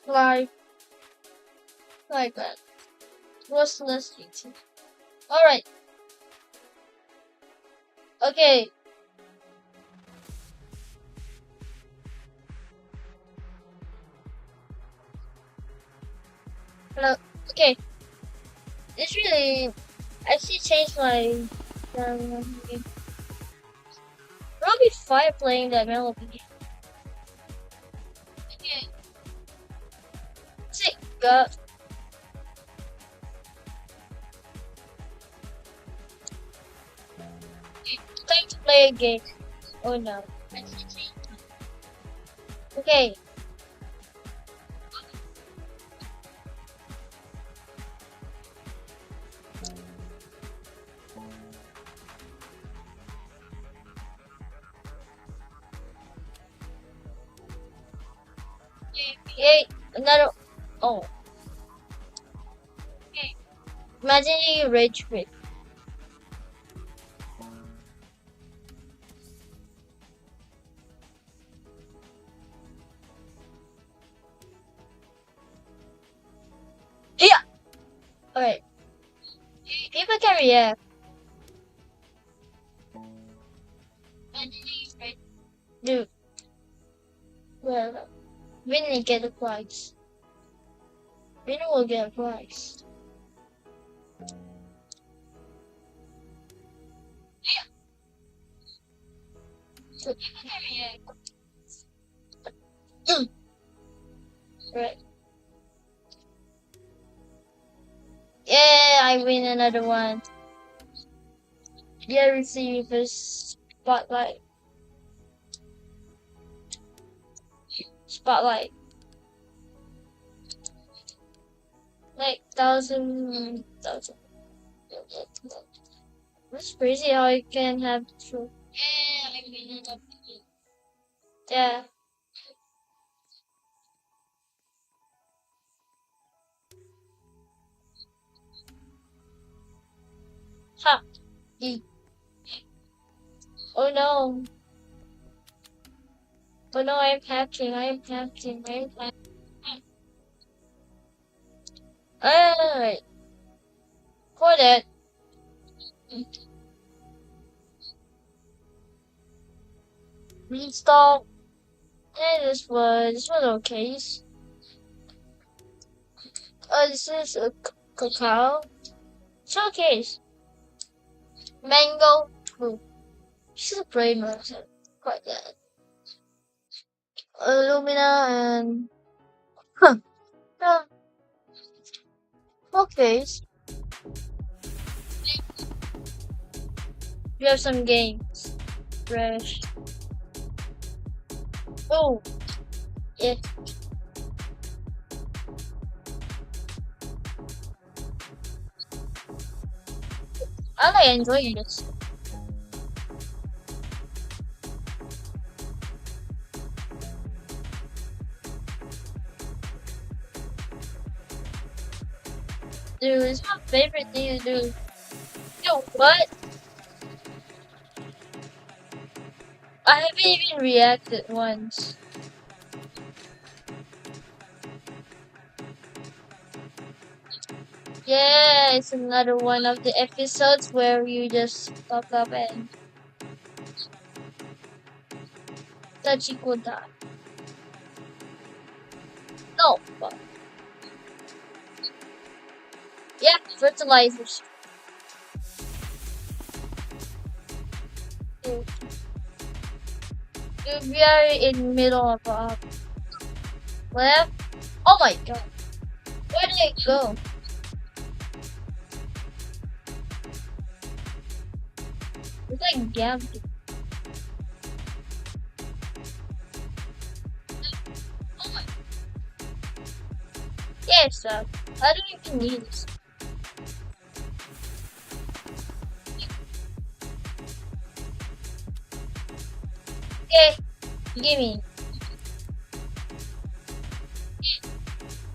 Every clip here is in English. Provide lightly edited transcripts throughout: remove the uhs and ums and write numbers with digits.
like like that. It was less easy. Alright, okay. Hello. Okay. It's really I actually changed my probably fire playing that melody. Okay. Sick God. Time to play a game. Oh no. Okay. Okay. Another. Oh. Okay. Imagine you rage quit. Yeah. Alright. People can react. Dude. Well, winner get a prize. Winner will get a prize. So people can react. Right. Yeah, I win another one. Yeah, receive a spotlight. Spotlight. Like thousand. That's crazy how you can have true. Yeah, I win another. Yeah. Ha. E. Oh no. Oh no, I'm hatching. I'm hatching. I'm hatching. Alright. For that. Reinstall. Yeah, this was okay. This is a cacao showcase. Mango fruit. She's a brainer. So quite good. Illumina and huh. Yeah. Okay. We have some games. Fresh. Oh, yeah. I like enjoying this. Dude, it's my favorite thing to do. Yo, what? I haven't even reacted once. Yeah, it's another one of the episodes where you just fuck up and Tachiko die. No, fuck. Yeah, fertilizers. Dude, dude, we are in middle of left. Oh my god, where did it go? It's like gambling. Oh my. Yeah, so I don't even need this. Okay, gimme.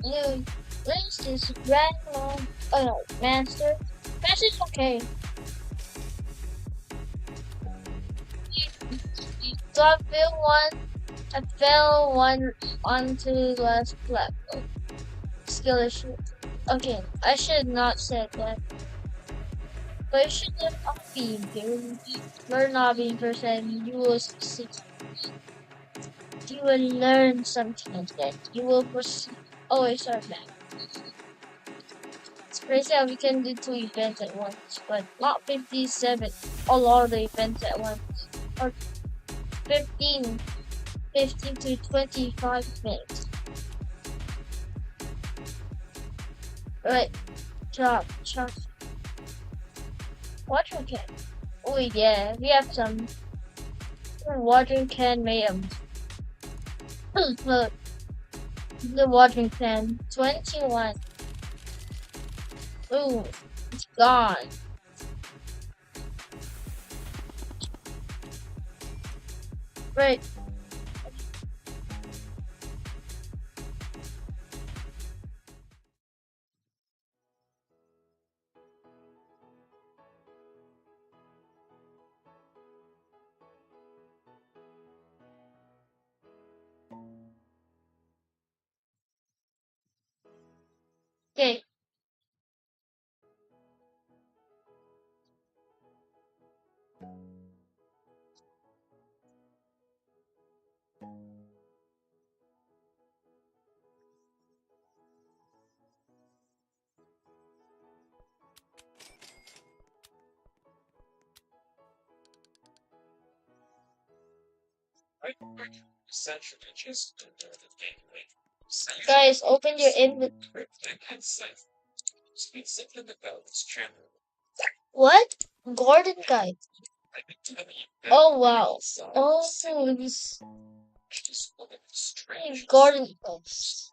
Dude, what's this random? Oh no, master. Master's okay. So I feel one. I fell onto last level. Skill issue. Okay, I should not say that. But you should not be, dude. You're not being person. You will succeed. You will learn something that you will proceed. Always start back. It's crazy how we can do 2 events at once, but not 57. A lot of the events at once. Or 15, 15 to 25 minutes. Right, chop. Watering can. Oh yeah, we have some watering can mayhem. Look, the watering can. 21. Ooh, it's gone. Right. Okay. Guys, open your inventory. What? Garden guide. Oh wow. Oh, this garden guides.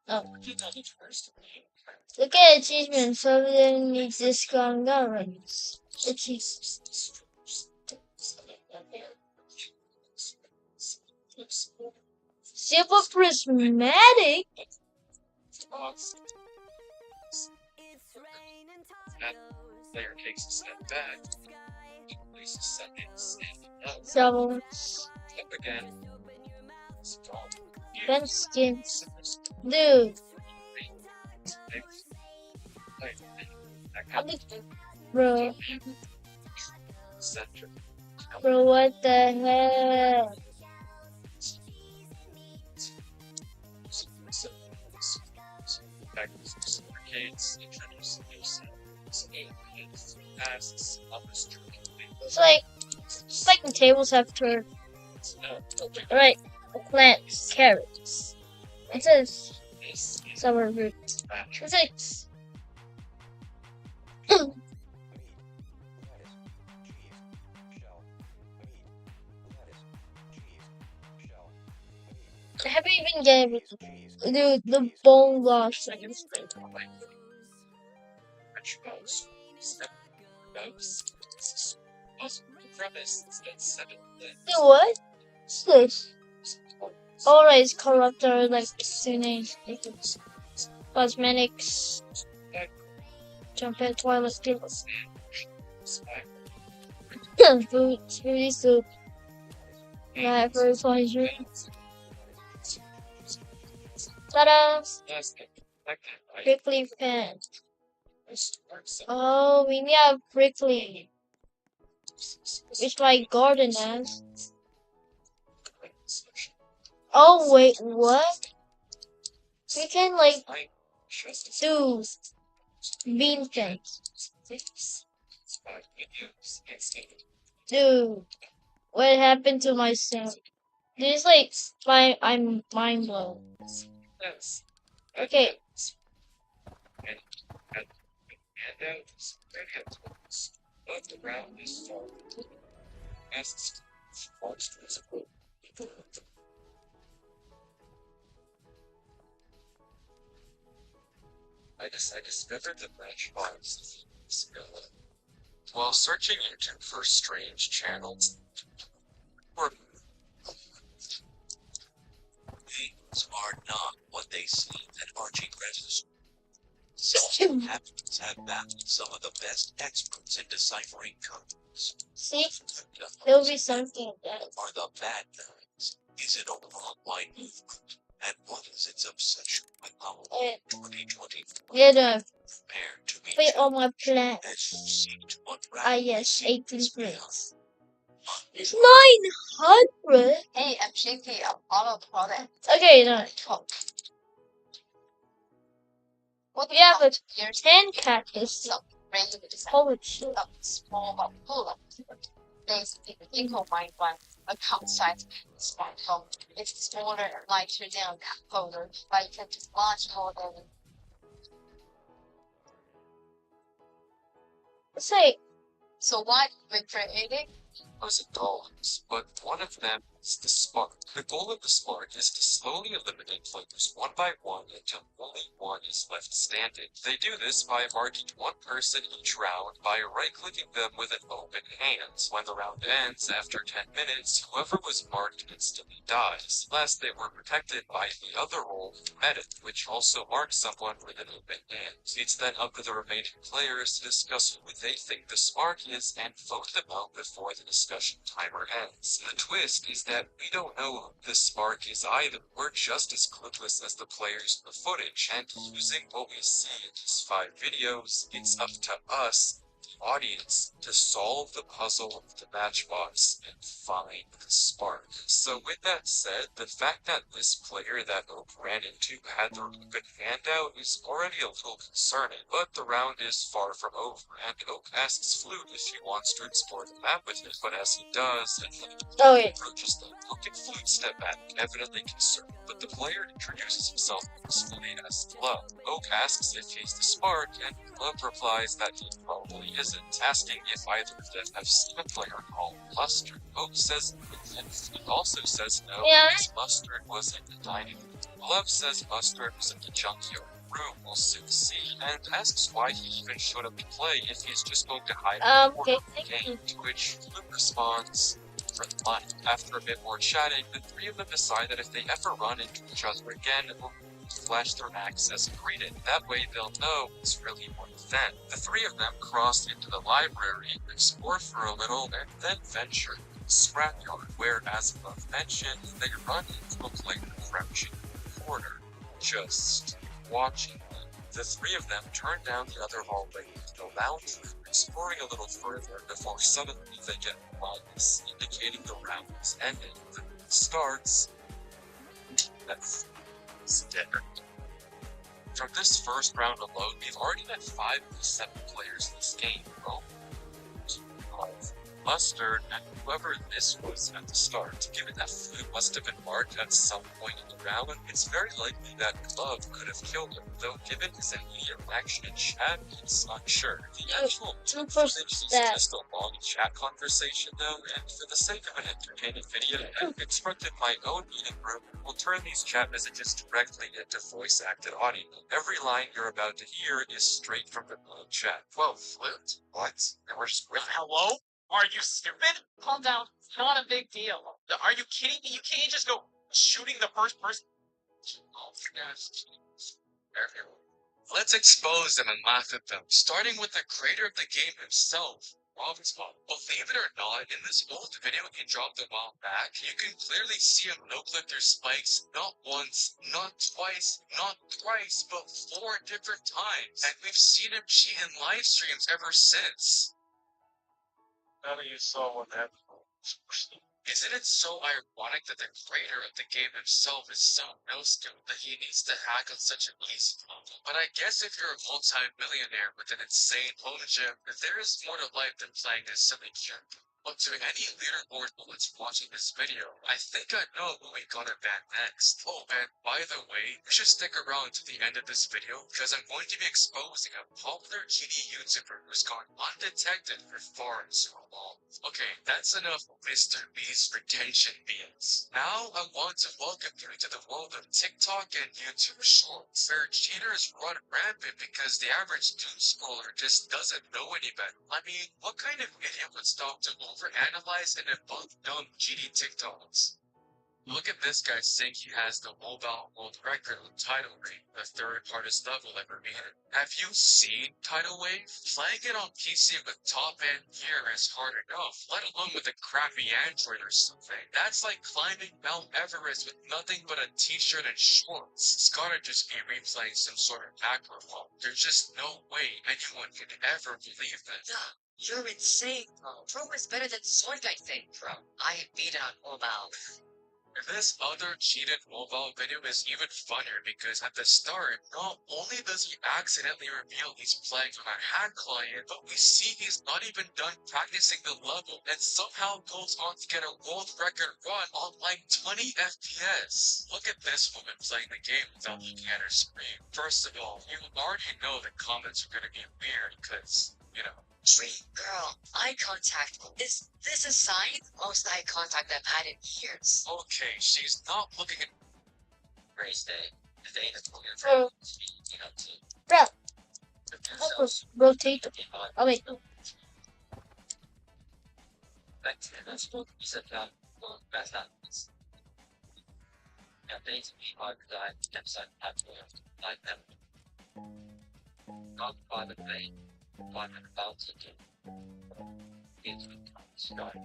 Oh. Look at achievement. So we didn't need this gun guns. Achievement. Super prismatic. So, fence skins. Dude. Bro. Bro, what the heck? It's like the tables have turned. Right, plants, carrots. It says summer root. It says I haven't even gave it. Dude, the bone loss. Dude, what? What's this? Alright, it's corruptor like Sune. Cosmetics. Trumpet, toilet paper. Food, smoothie soup. Right, for pleasure. Ta-da! Prickly pen. Oh, we need a prickly. Which my garden has. Oh wait, what? We can like do bean things. Dude, what happened to my sound? This like I'm mind blown. Okay. I discovered the branch box. While searching YouTube for strange channels, or things are not what they seem at Archie Press. Something happens have baffled some of the best experts in deciphering codes. See, The there'll be something that are the bad guys? Is it a worldwide movement? And what is its obsession with our it 2020 yeah, the compared to each fit other? on my plan. As you see to Ah, unravel yes, the 18 secrets behind plates. it. 900? Hey, I'm Shaky. I'm auto product. Okay, no. What We have a here's 10 cat is some random design holy shit. of small but full of basically the Inco Mind One account size smartphone. It's smaller and lighter than a cup holder, but it can just launch more than Say, so what we created Those are goals, but one of them is the spark. The goal of the spark is to slowly eliminate players one by one until only one is left standing. They do this by marking one person each round by right-clicking them with an open hand. When the round ends after 10 minutes, whoever was marked instantly dies, unless they were protected by the other role, medic, which also marks someone with an open hand. It's then up to the remaining players to discuss who they think the spark is and vote them out before the discussion timer ends. The twist is that we don't know who the spark is either. We're just as clueless as the players in the footage, and using what we see in these 5 videos, it's up to us, the audience, to solve the puzzle of the matchbox and find the spark. So with that said, the fact that this player that Oak ran into had their open hand out is already a little concerning, but the round is far from over, and Oak asks Flute if he wants to explore the map with him, but as he does, and oh wait, approaches them, Oak and Flute step back, evidently concerned, but the player introduces himself peacefully as Glove. Oak asks if he's the spark, and Glove replies that he probably isn't, asking if either of them have seen a player called Mustard. Oak says no, and Flute also says no, Yeah. because Mustard was in the dining room. Glove says Mustard was in the junkyard room, we'll soon see, and asks why he even showed up to play if he's just going to hide in the okay, corner of the thank you. game, to which Flute responds, for the money. After a bit more chatting, the 3 of them decide that if they ever run into each other again, it will flash their axe as greeted. That way they'll know it's really one of them. The 3 of them cross into the library, explore for a little, and then venture to the scrapyard, where, as above mentioned, they run into a player crouching in the corner, just watching them. The 3 of them turn down the other hallway into a lounge room, exploring a little further before suddenly they get blindness, indicating the round is ending. The round starts. That's different. From this first round alone, we've already met 5 of the 7 players in this game. Well, Mustard, and whoever this was at the start. Given that Flute must have been marked at some point in the round, it's very likely that Glove could have killed him, though given his immediate reaction in chat, it's unsure. The actual footage is just a long chat conversation though, and for the sake of an entertaining video, I've constructed my own meeting room and will turn these chat messages directly into voice-acted audio. Every line you're about to hear is straight from the chat. Whoa, Flute? What? And we're just hello? Are you stupid? calm down. It's not a big deal. Are you kidding me? You can't just go shooting the first person. Oh, yes. Let's expose them and laugh at them, starting with the creator of the game himself, Robinson. Believe it or not, in this old video he dropped a while back, you can clearly see him no-clip their spikes not once, not twice, not thrice, but 4 different times. And we've seen him cheat in live streams ever since. Now that you saw what happened. Isn't it so ironic that the creator of the game himself is so no-skilled that he needs to hack on such an easy level? But I guess if you're a multi-millionaire with an insane home gym, there is more to life than playing this silly game. But to any leaderboard bullets watching this video, I think I know who we gotta ban next. Oh, and by the way, you should stick around to the end of this video, because I'm going to be exposing a popular GD YouTuber who's gone undetected for far too long. Okay, that's enough of Mr. Beast's retention beans. Now I want to welcome you to the world of TikTok and YouTube Shorts, where cheaters run rampant because the average doom scroller just doesn't know any better. I mean, what kind of idiot would stop to overanalyze and debunk dumb GD TikToks? Look at this guy saying he has the mobile world record with Tidal Wave, the third hardest level ever made. Have you seen Tidal Wave? Playing it on PC with top-end gear is hard enough, let alone with a crappy Android or something. That's like climbing Mount Everest with nothing but a t-shirt and shorts. It's gotta just be replaying some sort of macro fault. There's just no way anyone could ever believe that. You're insane, bro. Pro is better than Zoink, I think, bro. I beat it on mobile. This other cheated mobile video is even funnier because at the start, not only does he accidentally reveal he's playing on a hack client, but we see he's not even done practicing the level and somehow goes on to get a world record run on like 20 FPS. Look at this woman playing the game without looking at her screen. First of all, you already know the comments are gonna be weird because, you know, Wait, girl, eye contact. Is this a sign? Most eye contact I've had in years. okay, she's not looking at Race day. The day that's going Oh. you know, to Bro, prepare help yourself us rotate. to get on. Oh wait, Back to the school, you said that, well, that's not this. Yeah, they to be hard to die, episode have to like them. Not by the plane, but about to do. It's start.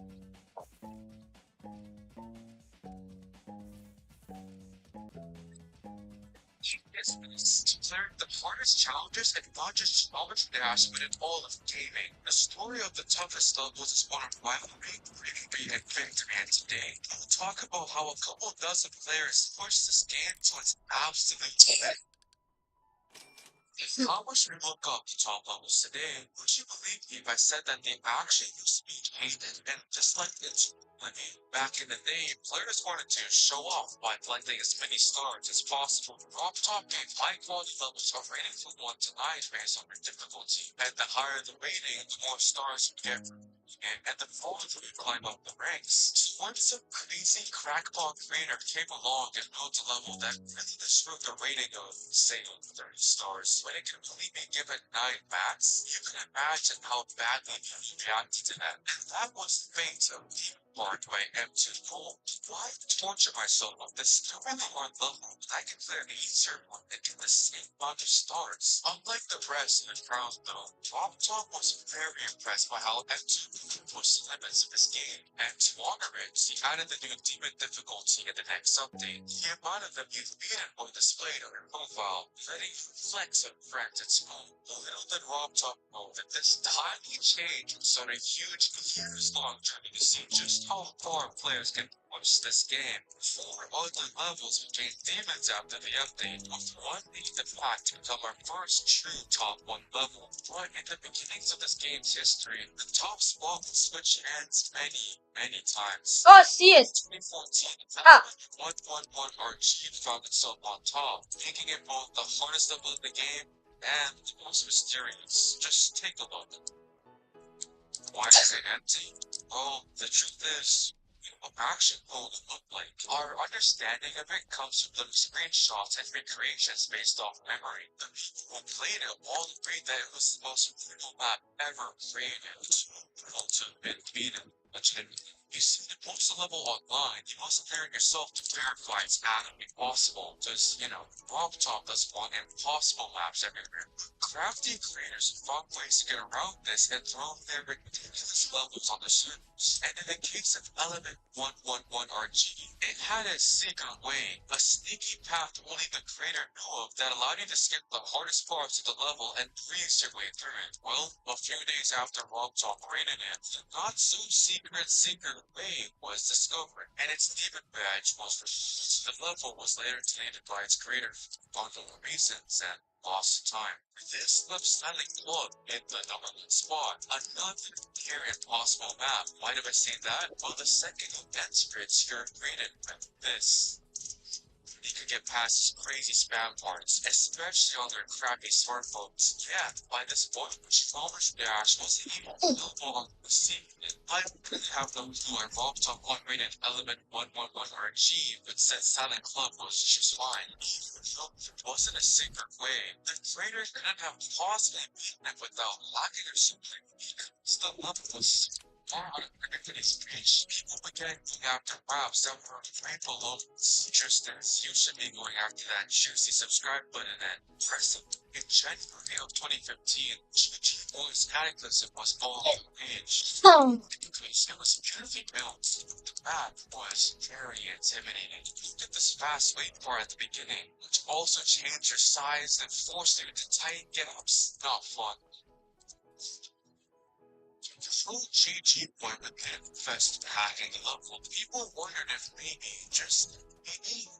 It's declared the hardest challenges and not just knowledge dash, but in all of gaming. The story of the toughest levels is one of rivalry, bravery, and victory, and today we'll talk about how a couple dozen players pushed this game to its absolute limit. How much we look up to top levels today, would you believe me if I said that they actually used to be hated? And just like it's back in the day, players wanted to show off by collecting as many stars as possible. Rock Top gave high quality levels of rating from 1 to 9 based on their difficulty, and the higher the rating, the more stars you get. And the farther you climb up the ranks. So when some crazy crackpot creator came along and built a level that really destroyed the rating of, say, 30 stars, when it completely given 9 max, you can imagine how badly you reacted to that. And that was the fate of marked by M2 Pool. Why torture myself with this really hard level when I can clear the easier one and get the same amount of stars? Unlike the rest of the crowd though, Drop Top was very impressed by how M2 pushed the limits of this game, and to honor it, he added the new demon difficulty in the next update. The amount of them you've beaten were displayed on your profile, letting you flex on friends at school. Little did Rob Top know that this tiny change would start a huge, years-long journey to see just how far players can push this game. 4 other levels became demons after the update, with one being the fact to become our first true top 1 level. But in the beginnings of this game's history, the top spot would switch hands many times. oh, see it. 2014, Ah. 111RG found itself on top, making it both the hardest level in the game and the most mysterious. Just take a look. Why is it empty? Well, the truth is, what action mode look like. Our understanding of it comes from the screenshots and recreations based off memory. The people who played it all agreed that it was the most brutal map ever created. Brutal to admit, beaten, legitimately. You see to post a level online, you must clear it yourself to verify it's actually possible. Because, you know, Rob Top does want impossible maps everywhere. Crafty creators found ways to get around this and throw their ridiculous levels on the servers. And in the case of Element 111RG, it had a secret way, a sneaky path only the creator knew of that allowed you to skip the hardest parts of the level and breeze your way through it. Well, a few days after Rob Top rated it, the not-so-secret way was discovered, and its demon badge was refused. The level was later deleted by its creator for unknown reasons and lost time. This left Silent Club in the number 1 spot. Another near impossible map. Why did I say that? Well, the second events grids you're greeted with this. You could get past these crazy spam parts, especially on their crappy smartphones. Yeah, by this point, Farmer's Dash was even available on the scene. I couldn't have no clue I robbed up unrated Element 111RG, but said Silent Club was just fine. Even though it wasn't a secret way, the creator couldn't have possibly beaten it without hacking or something, because the level was On everybody's page, people began going after raps that were way below just as you should be going after that juicy subscribe button and press it. In January of 2015, GG Boys Cataclysm was all on the page. Oh, Because it was beautifully built. The map was very intimidating. You did this fast wait bar at the beginning, which also changed your size and forced you to tight get-ups. Not fun. The whole GG boy began fest hacking the level. People wondered if maybe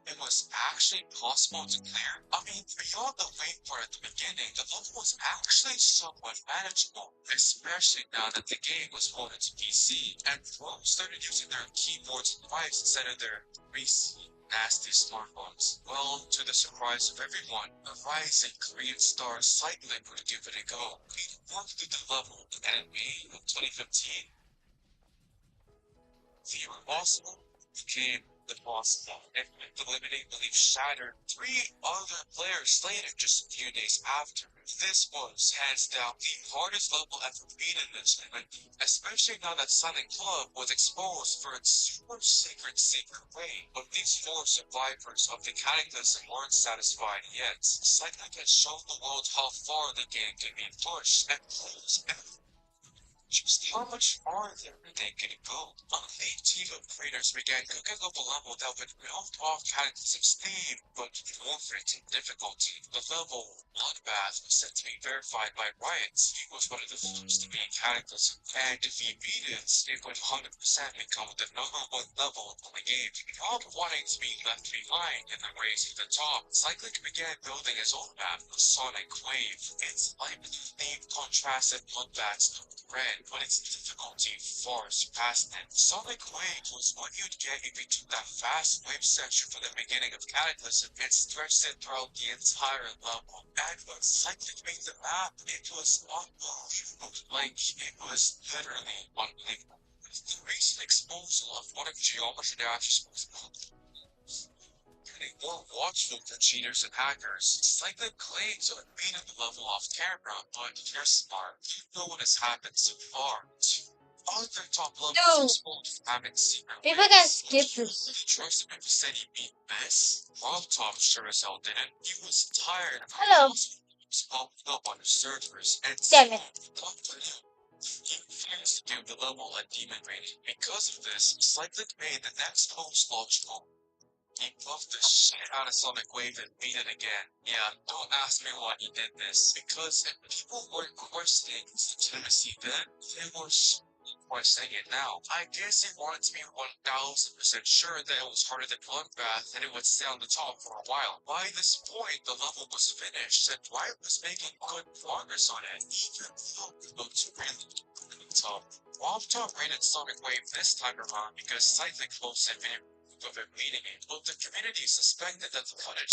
it was actually possible to clear. I mean, beyond the wait part at the beginning, the level was actually somewhat manageable, especially now that the game was ported to PC and pros started using their keyboards and mice instead of their greasy, nasty smartphones. Well, to the surprise of everyone, the rising Korean star Cyclic would give it a go. He worked through the level, and in May of 2015, the impossible became the possible, and with the limiting belief shattered, 3 other players slated just a few days after. This was, hands down, the hardest level ever beaten in this tournament, especially now that Silent Club was exposed for its super secret way. But these 4 survivors of the Cataclysm weren't satisfied yet. Cyclic had shown the world how far the game can be pushed, and players just how much farther they could go. A team of creators began cooking up a level that would melt off Cataclysm's theme, but forfeit in difficulty. The level, Bloodbath, was said to be verified by Riot. He was one of the first to beat Cataclysm, and if he beat it would 100% become the #1 level in the game. Not wanting to be left behind in the race to the top, Cyclic began building his own map, the Sonic Wave. Its light theme contrasted Bloodbath's red, but its difficulty far surpassed it. Sonic Wave was what you'd get if you took that fast wave section from the beginning of Cataclysm and stretched it throughout the entire level. And when Cyclic made the map, it was unbelievable. Like, it was literally unbelievable. The recent exposure of one of Geometry Dash's most getting more watchful for cheaters and hackers. Cyclic claims to have beaten the level off camera, but you're smart. You know what has happened so far. Other top levels No. exposed haven't seen her if I can skip this. He trusted him to say he beat this. Rob Top sure as hell didn't. He was tired of Hello. popping up on his servers and Damn it. he refused to give the level a demon rating. Because of this, Cyclic made the next post logical. He buffed the shit out of Sonic Wave and beat it again. Yeah, don't ask me why he did this. Because if people weren't questioning his legitimacy then, they were questioning it now. I guess he wanted to be 1000% sure that it was harder than Bloodbath and it would stay on the top for a while. By this point, the level was finished and Riot was making good progress on it, even though it looked really tough. Rob Top rated Sonic Wave this time around because Cyclic posted video of it beating it, but the community suspected that the footage.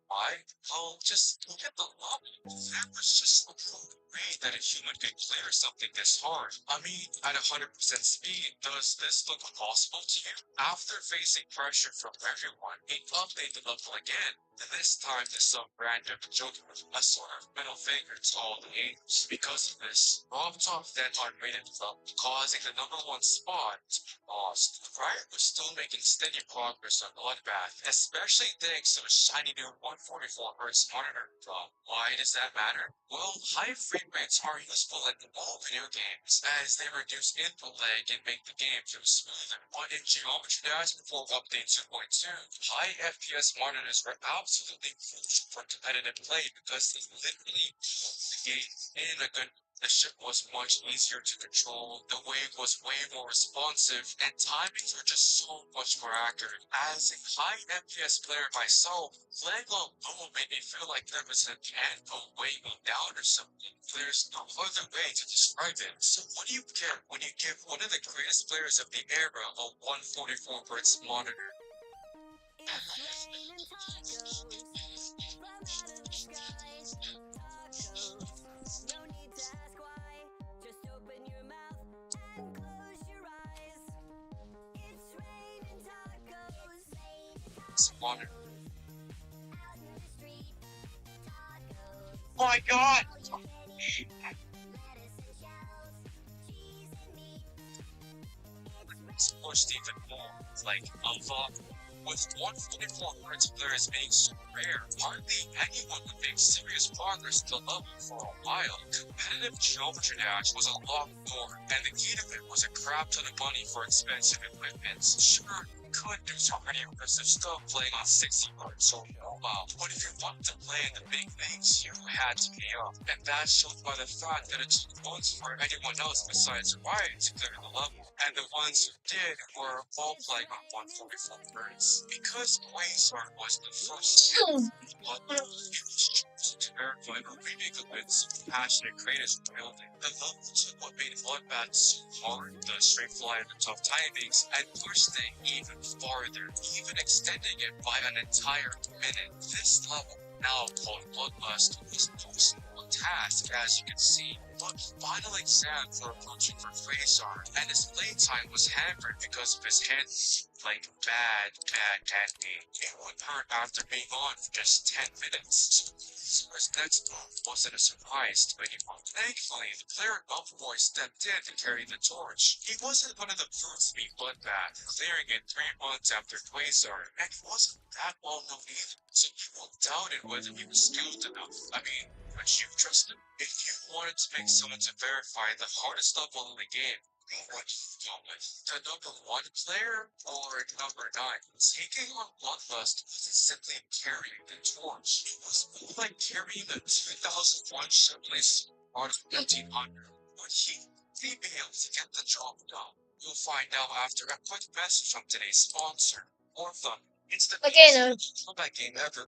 Why? Well, just look at the lobby. That was just a way that a human could clear something this hard. I mean, at 100% speed, does this look possible to you? After facing pressure from everyone, he updated the level again, and this time to some random joke with a sort of middle finger to all the haters. Because of this, Rob Top then unrated the level, causing the #1 spot to be lost. Riot was still making steady progress on Bloodbath, especially thanks to a shiny new 144Hz monitor. Why does that matter? Well, high frame rates are useful in all video games, as they reduce input lag and make the game feel smoother. But in Geometry Dash before Update 2.2, high FPS monitors were absolutely crucial for competitive play because they literally pulled the game in a good. The ship was much easier to control, the wave was way more responsive, and timings were just so much more accurate. As a high FPS player myself, lag alone made me feel like there was a hand weighing me down or something. There's no other way to describe it. So what do you get when you give one of the greatest players of the era a 144Hz monitor? Monitor. Oh my god! gets pushed even more, like Alpha. With 144 Hz players being so rare, hardly anyone would make serious progress to the level for a while. Competitive Geometry Dash was a locked door, and the key to it was a crap ton of money for expensive equipment. Sure, you could do some pretty impressive stuff playing on 60 Hz or mobile, but if you wanted to play in the big leagues, you had to pay up, and that's shown by the fact that it took months for anyone else besides Riot to clear the level, and the ones who did were all playing on 144 Hz. Because Quasar was the first blood, it was chosen to verify the remake of its passionate creators were building. The level took what made Bloodbath so hard, the straight fly and the tough timings, and pushed it even farther, even extending it by an entire minute. This level, now called Bloodlust, was no small task, as you can see. But final exam for approaching for Quasar, and his playtime was hampered because of his hand like bad handling. It would hurt after being on for just 10 minutes. His next move wasn't a surprise to anyone. Thankfully, the player Buff Boy stepped in to carry the torch. He wasn't one of the brutes to be Bloodbath, clearing it 3 months after Quasar, and he wasn't that well known either, so people doubted whether he was skilled enough. I mean, would you trust him? If you wanted to make someone to verify the hardest level in the game, what you go with? The number 1 player or number 9? Taking on Bloodlust wasn't simply carrying the torch. It was more like carrying the 2001 Shipley's out of 1500. Would he be able to get the job done? You'll find out after a quick message from today's sponsor, Orpha. It's the Okay, no. combat game ever